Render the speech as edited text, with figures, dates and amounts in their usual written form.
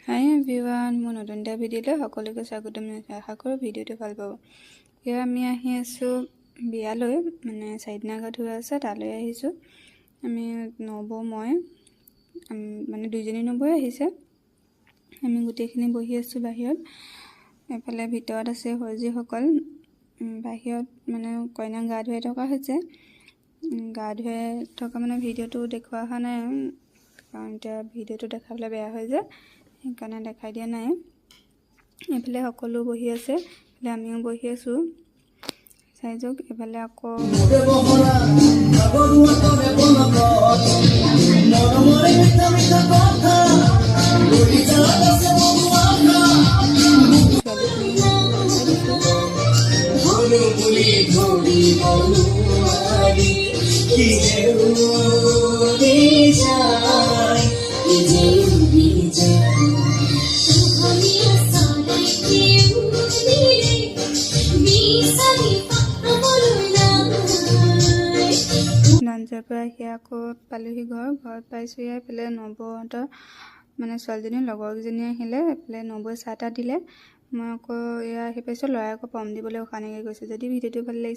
হাই everyone, মোৰ নতুন এটা ভিডিঅ'লৈ সকলোকে স্বাগতম জনাইছোঁ। আশা কৰোঁ ভিডিঅ'টো ভাল পাব। এতিয়া আমি আহি আছোঁ বিয়ালৈ, মানে চাৰিদিনা ঘাট হৈ আছে, তালৈ আহিছোঁ। আমি নবৌ মই মানে দুইজনী নবৌৱে আহিছে। আমি গোটেইখিনি বহি আছোঁ বাহিৰত। এফালে ভিতৰত আছে সৰজিসকল। বাহিৰত মানে কইনাক গা ধুৱাই থকা হৈছে। গা ধুৱাই থকা মানে ভিডিঅ'টো দেখুওৱা হোৱা নাই, কাৰণ এতিয়া ভিডিঅ'টো দেখাবলৈ বেয়া হৈ যায়, সেইকাৰণে দেখাই দিয়া নাই। এইফালে সকলো বহি আছে, এইফালে আমিও বহি আছোঁ। চাই যাওক। এইফালে আকৌ লাঞ্চৰ পৰা আহি আকৌ পালোহি ঘৰত পাইছোঁ। এইফালে নবৌহঁতৰ মানে ছোৱালীজনীৰ লগৰকেইজনী আহিলে, এইফালে নবৌৱে চাহ তাহ দিলে। মই আকৌ এয়া আহি পাইছোঁ। ল'ৰাই আকৌ পম দিবলৈ উশাহ নাইকিয়া গৈছোঁ। যদি ভিডিঅ'টো ভাল লাগিছে